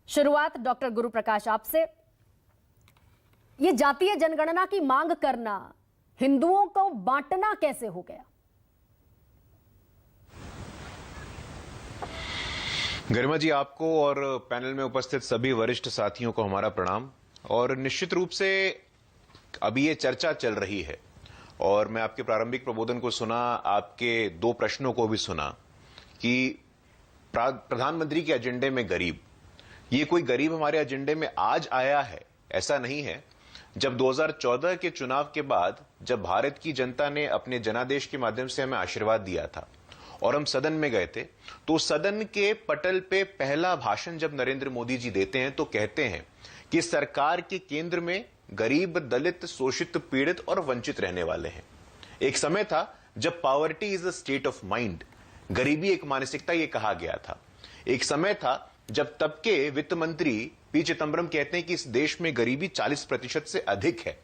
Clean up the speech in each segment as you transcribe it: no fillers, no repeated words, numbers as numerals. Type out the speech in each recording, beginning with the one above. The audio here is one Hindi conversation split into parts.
शुरुआत डॉक्टर गुरु प्रकाश आपसे। ये जातीय जनगणना की मांग करना हिंदुओं को बांटना कैसे हो गया? गरिमा जी, आपको और पैनल में उपस्थित सभी वरिष्ठ साथियों को हमारा प्रणाम। और निश्चित रूप से अभी ये चर्चा चल रही है और मैं आपके प्रारंभिक प्रबोधन को सुना, आपके दो प्रश्नों को भी सुना कि प्रधानमंत्री के एजेंडे में गरीब, ये कोई गरीब हमारे एजेंडे में आज आया है ऐसा नहीं है। जब 2014 के चुनाव के बाद जब भारत की जनता ने अपने जनादेश के माध्यम से हमें आशीर्वाद दिया था और हम सदन में गए थे, तो सदन के पटल पे पहला भाषण जब नरेंद्र मोदी जी देते हैं तो कहते हैं कि सरकार के केंद्र में गरीब, दलित, शोषित, पीड़ित और वंचित रहने वाले हैं। एक समय था जब poverty is a state of mind, गरीबी एक मानसिकता, ये कहा गया था। एक समय था जब तब के वित्त मंत्री पी चिदम्बरम कहते हैं कि इस देश में गरीबी 40% से अधिक है।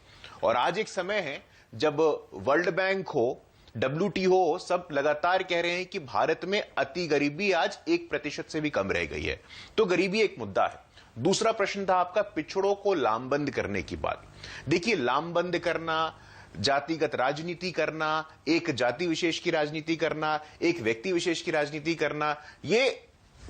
और आज एक समय है जब वर्ल्ड बैंक हो, WTO हो, सब लगातार कह रहे हैं कि भारत में अति गरीबी आज 1% से भी कम रह गई है। तो गरीबी एक मुद्दा है। दूसरा प्रश्न था आपका पिछड़ों को लामबंद करने की बात। देखिए, लामबंद करना, जातिगत राजनीति करना, एक जाति विशेष की राजनीति करना, एक व्यक्ति विशेष की राजनीति करना, ये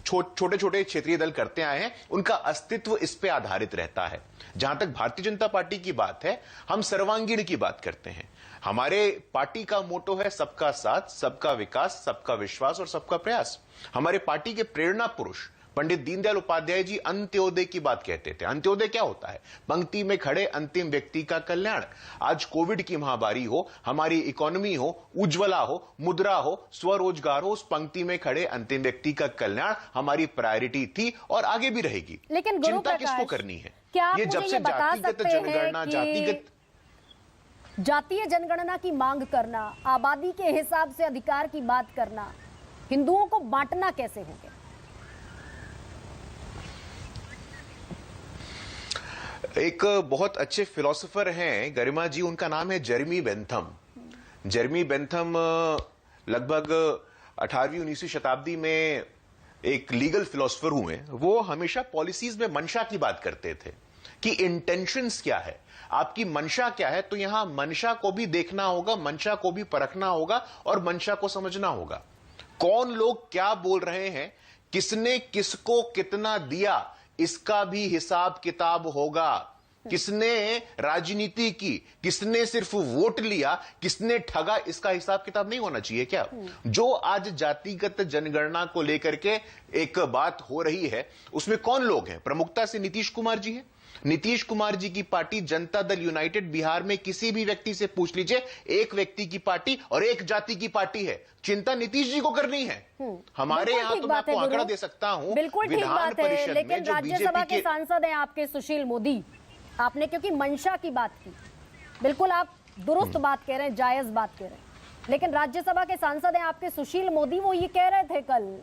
छोटे छोटे क्षेत्रीय दल करते आए हैं। उनका अस्तित्व इस पे आधारित रहता है। जहां तक भारतीय जनता पार्टी की बात है, हम सर्वांगीण की बात करते हैं। हमारे पार्टी का मोटो है सबका साथ, सबका विकास, सबका विश्वास और सबका प्रयास। हमारे पार्टी के प्रेरणा पुरुष पंडित दीनदयाल उपाध्याय जी अंत्योदय की बात कहते थे। अंत्योदय क्या होता है? पंक्ति में खड़े अंतिम व्यक्ति का कल्याण। आज कोविड की महामारी हो, हमारी इकोनॉमी हो, उज्ज्वला हो, मुद्रा हो, स्वरोजगार हो, उस पंक्ति में खड़े अंतिम व्यक्ति का कल्याण हमारी प्रायोरिटी थी और आगे भी रहेगी। लेकिन चिंता किसको करनी है? क्या आप ये मुझे जब से बता जातिगत सकते हैं जनगणना, कि जातीय जनगणना की मांग करना, आबादी के हिसाब से अधिकार की बात करना, हिंदुओं को बांटना कैसे हो गया? एक बहुत अच्छे फिलोसोफर हैं गरिमा जी, उनका नाम है जेरेमी बेंथम। जेरेमी बेंथम लगभग 18वीं 19वीं शताब्दी में एक लीगल फिलोसोफर हुए। वो हमेशा पॉलिसीज में मंशा की बात करते थे कि इंटेंशंस क्या है, आपकी मंशा क्या है। तो यहां मंशा को भी देखना होगा, मंशा को भी परखना होगा और मंशा को समझना होगा। कौन लोग क्या बोल रहे हैं, किसने किसको कितना दिया, इसका भी हिसाब किताब होगा। किसने राजनीति की, किसने सिर्फ वोट लिया, किसने ठगा, इसका हिसाब किताब नहीं होना चाहिए क्या? जो आज जातिगत जनगणना को लेकर के एक बात हो रही है, उसमें कौन लोग हैं? प्रमुखता से नीतीश कुमार जी हैं। नीतीश कुमार जी की पार्टी जनता दल यूनाइटेड, बिहार में किसी भी व्यक्ति से पूछ लीजिए, एक व्यक्ति की पार्टी और एक जाति की पार्टी है। चिंता नीतीश जी को करनी है। हमारे यहाँ तो मैं आपको आंकड़ा दे सकता हूं, बिल्कुल ठीक बात है। लेकिन राज्यसभा के सांसद हैं आपके सुशील मोदी, आपने क्योंकि मंशा की बात की, बिल्कुल आप दुरुस्त बात कह रहे हैं, जायज बात कह रहे हैं। लेकिन राज्यसभा के सांसद हैं आपके सुशील मोदी, वो ये कह रहे थे कल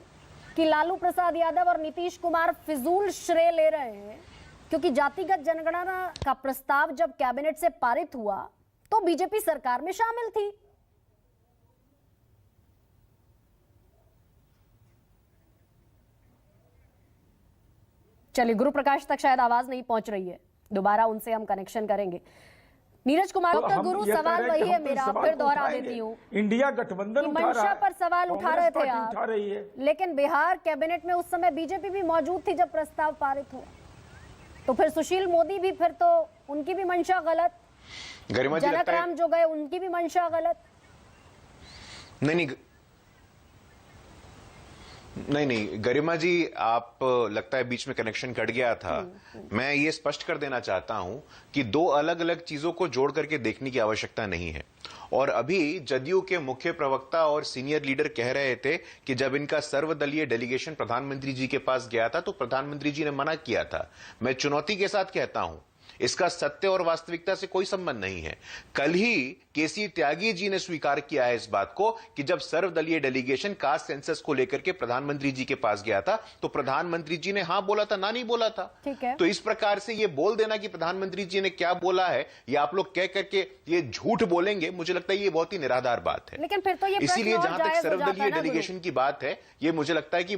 कि लालू प्रसाद यादव और नीतीश कुमार फिजूल श्रेय ले रहे हैं, क्योंकि जातिगत जनगणना का प्रस्ताव जब कैबिनेट से पारित हुआ तो बीजेपी सरकार में शामिल थी। चलिए, गुरु प्रकाश तक शायद आवाज नहीं पहुंच रही है, दोबारा उनसे हम कनेक्शन करेंगे। नीरज कुमार, डॉक्टर गुरु, सवाल वही है मेरा, फिर दोहरा देती हूँ। इंडिया गठबंधन मंशा पर सवाल उठा रहे थे आप, लेकिन बिहार कैबिनेट में उस समय बीजेपी भी मौजूद थी जब प्रस्ताव पारित हुआ। तो फिर सुशील मोदी भी, फिर तो उनकी भी मंशा गलत, जनक राम जो गए उनकी भी मंशा गलत। नहीं गरिमा जी, आप लगता है बीच में कनेक्शन कट गया था। मैं ये स्पष्ट कर देना चाहता हूं कि दो अलग अलग चीजों को जोड़ करके देखने की आवश्यकता नहीं है। और अभी जदयू के मुख्य प्रवक्ता और सीनियर लीडर कह रहे थे कि जब इनका सर्वदलीय डेलीगेशन प्रधानमंत्री जी के पास गया था तो प्रधानमंत्री जी ने मना किया था। मैं चुनौती के साथ कहता हूं, इसका सत्य और वास्तविकता से कोई संबंध नहीं है। कल ही केसी त्यागी जी ने स्वीकार किया है इस बात को कि जब सर्वदलीय डेलीगेशन कास्ट सेंसस को लेकर के प्रधानमंत्री जी के पास गया था तो प्रधानमंत्री जी ने हां बोला था, ना नहीं बोला था। ठीक है। तो इस प्रकार से ये बोल देना कि प्रधानमंत्री जी ने क्या बोला है, या आप लोग कह करके ये झूठ बोलेंगे, मुझे लगता है ये बहुत ही निराधार बात है। लेकिन फिर तो ये इसीलिए जहां तक सर्वदलीय डेलीगेशन की बात है, ये मुझे लगता है कि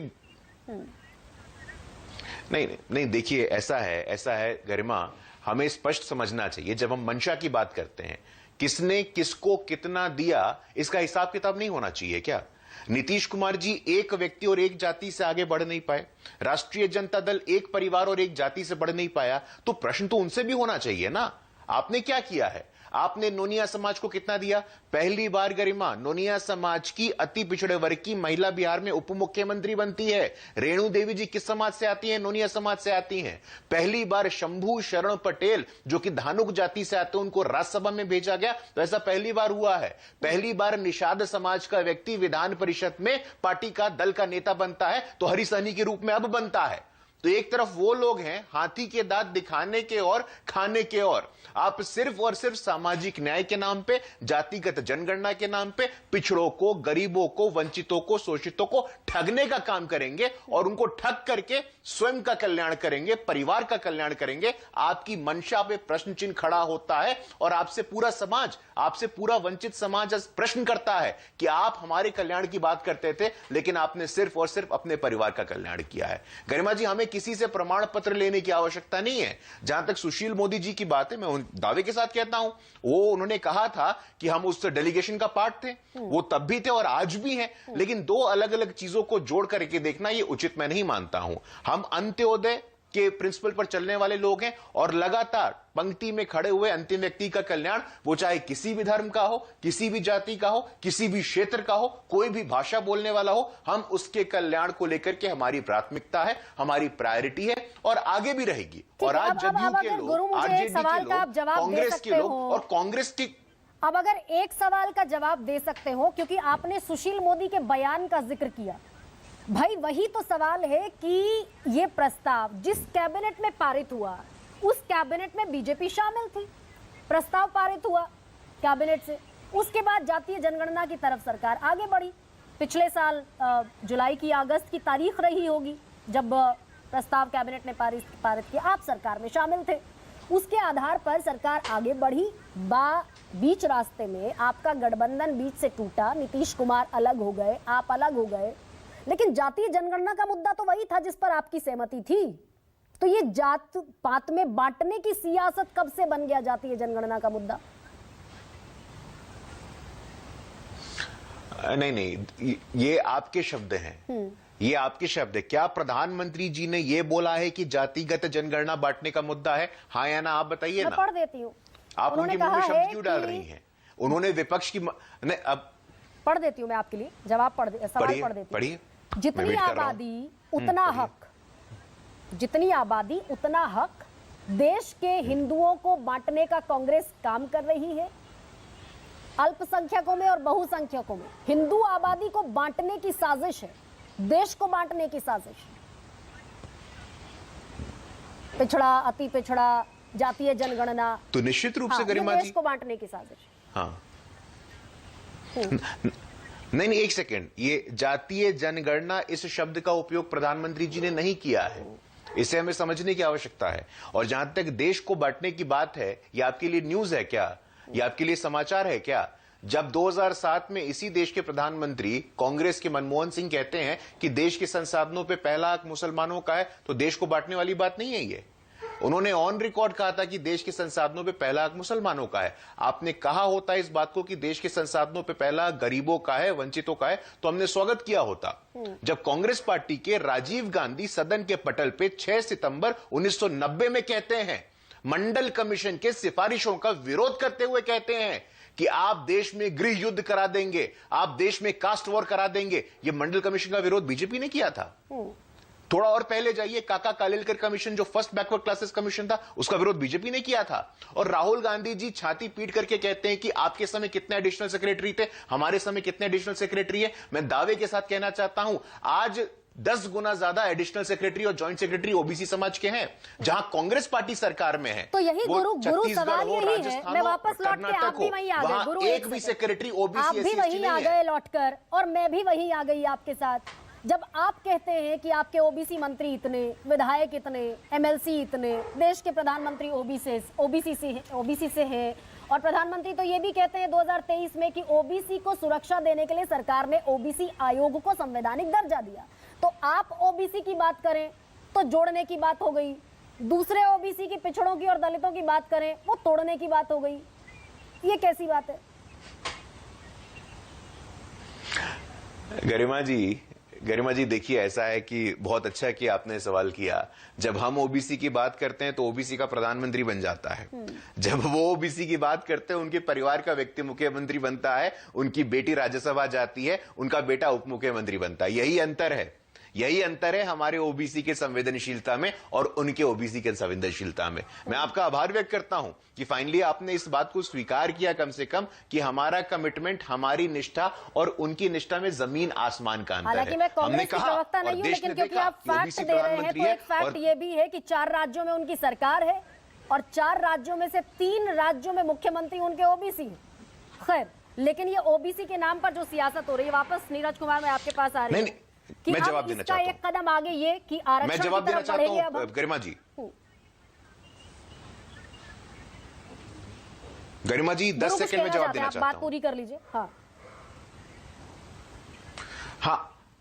नहीं देखिए, ऐसा है गरिमा, हमें स्पष्ट समझना चाहिए जब हम मंशा की बात करते हैं, किसने किसको कितना दिया इसका हिसाब किताब नहीं होना चाहिए क्या? नीतीश कुमार जी एक व्यक्ति और एक जाति से आगे बढ़ नहीं पाए, राष्ट्रीय जनता दल एक परिवार और एक जाति से बढ़ नहीं पाया, तो प्रश्न तो उनसे भी होना चाहिए ना। आपने क्या किया है? आपने नोनिया समाज को कितना दिया? पहली बार गरिमा, नोनिया समाज की अति पिछड़े वर्ग की महिला बिहार में उप मुख्यमंत्री बनती है। रेणु देवी जी किस समाज से आती हैं? नोनिया समाज से आती हैं। पहली बार शंभू शरण पटेल जो कि धानुक जाति से आते हैं, उनको राज्यसभा में भेजा गया, तो ऐसा पहली बार हुआ है। पहली बार निषाद समाज का व्यक्ति विधान परिषद में पार्टी का दल का नेता बनता है, तो हरी सहनी के रूप में अब बनता है। तो एक तरफ वो लोग हैं हाथी के दांत दिखाने के और खाने के, और आप सिर्फ और सिर्फ सामाजिक न्याय के नाम पे, जातिगत जनगणना के नाम पे पिछड़ों को, गरीबों को, वंचितों को, शोषितों को ठगने का काम करेंगे और उनको ठग करके स्वयं का कल्याण करेंगे, परिवार का कल्याण करेंगे। आपकी मंशा पे प्रश्न चिन्ह खड़ा होता है और आपसे पूरा समाज, आपसे पूरा वंचित समाज प्रश्न करता है कि आप हमारे कल्याण की बात करते थे, लेकिन आपने सिर्फ और सिर्फ अपने परिवार का कल्याण किया है। गरिमा जी, हमें किसी से प्रमाण पत्र लेने की आवश्यकता नहीं है। जहां तक सुशील मोदी जी की बात है, मैं दावे के साथ कहता हूं, वो उन्होंने कहा था कि हम उस डेलीगेशन का पार्ट थे, वो तब भी थे और आज भी हैं, लेकिन दो अलग अलग चीजों को जोड़ करके देखना ये उचित मैं नहीं मानता हूं। हम अंत्योदय के प्रिंसिपल पर चलने वाले लोग हैं और लगातार पंक्ति में खड़े हुए अंतिम व्यक्ति का कल्याण, वो चाहे किसी भी धर्म का हो, किसी भी जाति का हो, किसी भी क्षेत्र का हो, कोई भी भाषा बोलने वाला हो, हम उसके कल्याण को लेकर के हमारी प्राथमिकता है, हमारी प्रायोरिटी है और आगे भी रहेगी। और आज जदयू के लोग, आरजेडी के लोग, कांग्रेस के लोग और कांग्रेस की, अब अगर एक सवाल का जवाब दे सकते हो, क्योंकि आपने सुशील मोदी के बयान का जिक्र किया, भाई वही तो सवाल है कि ये प्रस्ताव जिस कैबिनेट में पारित हुआ, उस कैबिनेट में बीजेपी शामिल थी, प्रस्ताव पारित हुआ कैबिनेट से, उसके बाद जातीय जनगणना की तरफ सरकार आगे बढ़ी। पिछले साल जुलाई की अगस्त की तारीख रही होगी जब प्रस्ताव कैबिनेट ने पारित किया, आप सरकार में शामिल थे, उसके आधार पर सरकार आगे बढ़ी। बीच रास्ते में आपका गठबंधन बीच से टूटा, नीतीश कुमार अलग हो गए, आप अलग हो गए, लेकिन जातीय जनगणना का मुद्दा तो वही था जिस पर आपकी सहमति थी। तो ये जात पात में बांटने की सियासत कब से बन गया जातीय जनगणना का मुद्दा? नहीं, ये आपके शब्द हैं, ये आपके शब्द है। क्या प्रधानमंत्री जी ने ये बोला है कि जातिगत जनगणना बांटने का मुद्दा है? हाँ या ना, आप बताइए ना। मैं पढ़ देती हूँ, आप उनके मुंह में शब्द क्यों डाल रही हैं? उन्होंने विपक्ष की नहीं, अब पढ़ देती हूँ मैं आपके लिए, जवाब सवाल पढ़ देती हूँ। जितनी आबादी उतना हक, जितनी आबादी उतना हक, देश के हिंदुओं को बांटने का कांग्रेस काम कर रही है। अल्पसंख्यकों में और बहुसंख्यकों में हिंदू आबादी को बांटने की साजिश है, देश को बांटने की साजिश है। पिछड़ा, अति पिछड़ा, जातीय जनगणना, तो निश्चित रूप से गरिमा जी, देश को बांटने की साजिश। हाँ, नहीं, एक सेकेंड, ये जातीय जनगणना इस शब्द का उपयोग प्रधानमंत्री जी ने नहीं किया है, इसे हमें समझने की आवश्यकता है। और जहां तक देश को बांटने की बात है, ये आपके लिए न्यूज है क्या? ये आपके लिए समाचार है क्या? जब 2007 में इसी देश के प्रधानमंत्री कांग्रेस के मनमोहन सिंह कहते हैं कि देश के संसाधनों पे पहला हक मुसलमानों का है, तो देश को बांटने वाली बात नहीं है ये। उन्होंने ऑन रिकॉर्ड कहा था कि देश के संसाधनों पे पहला हक मुसलमानों का है। आपने कहा होता इस बात को कि देश के संसाधनों पे पहला हक गरीबों का है, वंचितों का है, तो हमने स्वागत किया होता। जब कांग्रेस पार्टी के राजीव गांधी सदन के पटल पे 6 सितंबर 1990 में कहते हैं, मंडल कमीशन के सिफारिशों का विरोध करते हुए कहते हैं कि आप देश में गृह युद्ध करा देंगे, आप देश में कास्ट वॉर करा देंगे, ये मंडल कमीशन का विरोध बीजेपी ने किया था। थोड़ा और पहले जाइए, काका कालेलकर कमीशन जो फर्स्ट बैकवर्ड क्लासेस कमीशन था, उसका विरोध बीजेपी ने किया था। और राहुल गांधी जी छाती पीट करके कहते हैं कि आपके समय कितने एडिशनल सेक्रेटरी थे, हमारे समय कितने एडिशनल सेक्रेटरी है। मैं दावे के साथ कहना चाहता हूं, आज 10 गुना ज्यादा एडिशनल सेक्रेटरी और जॉइंट सेक्रेटरी ओबीसी समाज के हैं, जहां कांग्रेस पार्टी सरकार में है। तो यही गुरु सवाल यही है। मैं वापस लौट के, आप भी वहीं आ गए गुरु, एक भी सेक्रेटरी ओबीसी, आप भी वहीं आ गए लौटकर, और मैं भी वहीं आ गई आपके साथ। जब आप कहते हैं कि आपके ओबीसी मंत्री इतने, विधायक इतने, एमएलसी इतने, देश के प्रधानमंत्री ओबीसी से हैं, और प्रधानमंत्री तो ये भी कहते हैं 2023 में कि ओबीसी को सुरक्षा देने के लिए सरकार ने ओबीसी आयोग को संवैधानिक दर्जा दिया। तो आप ओबीसी की बात करें, तो जोड़ने की बात हो गई, दूसरे ओबीसी की, पिछड़ों की और दलितों की बात करें वो तोड़ने की बात हो गई। ये कैसी बात है? गरिमा जी देखिए, ऐसा है कि बहुत अच्छा कि आपने सवाल किया। जब हम ओबीसी की बात करते हैं तो ओबीसी का प्रधानमंत्री बन जाता है। जब वो ओबीसी की बात करते हैं, उनके परिवार का व्यक्ति मुख्यमंत्री बनता है, उनकी बेटी राज्यसभा जाती है, उनका बेटा उप मुख्यमंत्री बनता है। यही अंतर है, यही अंतर है हमारे ओबीसी के संवेदनशीलता में और उनके ओबीसी के संवेदनशीलता में। मैं आपका आभार व्यक्त करता हूं कि फाइनली आपने इस बात को स्वीकार किया, कम से कम, कि हमारा कमिटमेंट, हमारी निष्ठा और उनकी निष्ठा में जमीन आसमान का अंतर है। हालांकि मैं कांग्रेस की प्रवक्ता नहीं हूं, लेकिन क्योंकि आप फैक्ट दे रहे हैं तो एक फैक्ट ये भी है कि 4 राज्यों में उनकी सरकार है और 4 राज्यों में से 3 राज्यों में मुख्यमंत्री उनके ओबीसी है। खैर, लेकिन ये ओबीसी के नाम पर जो सियासत हो रही है, वापस नीरज कुमार मैं आपके पास आ रही हूं कि मैं जवाब देना चाहता हूं। एक कदम आगे ये कि आरक्षण मैं जवाब देना चाहता हूं गरिमा जी 10 सेकंड में जवाब देना चाहता हूं। बात पूरी कर लीजिए।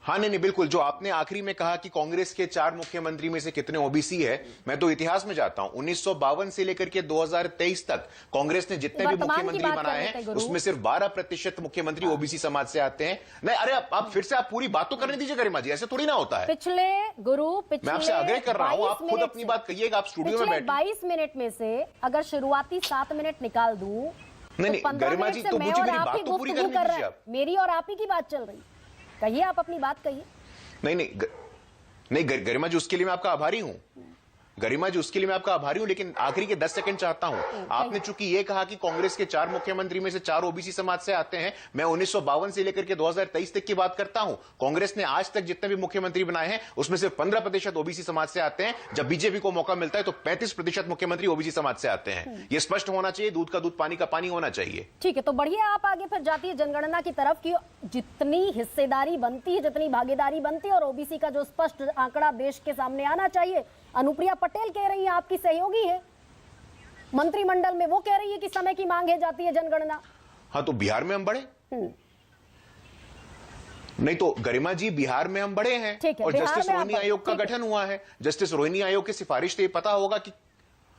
हाँ, नहीं, बिल्कुल। जो आपने आखिरी में कहा कि कांग्रेस के 4 मुख्यमंत्री में से कितने ओबीसी है, मैं तो इतिहास में जाता हूं। 1952 से लेकर के 2023 तक कांग्रेस ने जितने भी मुख्यमंत्री बनाए हैं, उसमें सिर्फ 12% मुख्यमंत्री ओबीसी समाज से आते हैं। नहीं, अरे आप फिर से आप पूरी बात तो करने दीजिए गरिमा जी, ऐसे थोड़ी ना होता है। पिछले मैं आपसे आग्रह कर रहा हूं, आप खुद अपनी बात कहिएगा। आप स्टूडियो में बैठे 22 मिनट में से अगर शुरुआती 7 मिनट निकाल दूं, नहीं, गरिमा जी, तो मुझे मेरी बात तो पूरी करने दीजिए। आप मेरी और आप ही की बात चल रही, कहिए, आप अपनी बात कहिए। नहीं, गरिमा जी, उसके लिए मैं आपका आभारी हूं। गरिमा जी, उसके लिए मैं आपका आभारी हूं, लेकिन आखिरी के 10 सेकंड चाहता हूं। आपने चूंकि ये कहा कि कांग्रेस के 4 मुख्यमंत्री में से 4 ओबीसी समाज से आते हैं, मैं 1952 से लेकर के 2023 तक की बात करता हूं। कांग्रेस ने आज तक जितने भी मुख्यमंत्री बनाए हैं, उसमें से 15% ओबीसी समाज से आते हैं। जब बीजेपी को मौका मिलता है तो 35% मुख्यमंत्री ओबीसी समाज से आते हैं। यह स्पष्ट होना चाहिए, दूध का दूध, पानी का पानी होना चाहिए। ठीक है, तो बढ़िए, आप आगे फिर जातीय जनगणना की तरफ की जितनी हिस्सेदारी बनती है, जितनी भागीदारी बनती है और ओबीसी का जो स्पष्ट आंकड़ा देश के सामने आना चाहिए। अनुप्रिया पटेल कह रही है, आपकी सहयोगी है मंत्रिमंडल में, वो कह रही है कि समय की मांग है जातीय जनगणना। हाँ, तो बिहार में हम बढ़े। नहीं तो गरिमा जी, बिहार में हम बढ़े हैं और जस्टिस रोहिणी आयोग का गठन हुआ है। जस्टिस रोहिणी आयोग की सिफारिश से पता होगा कि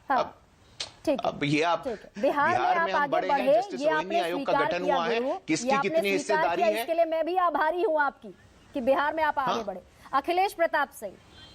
अब ये आप बिहार में हम बढ़े हैं, जस्टिस रोहिणी आयोग का गठन हुआ है, किसकी कितनी हिस्सेदारी है। इसके लिए मैं भी आभारी हूं आपकी कि बिहार में आप आगे बढ़े। अखिलेश प्रताप सिंह,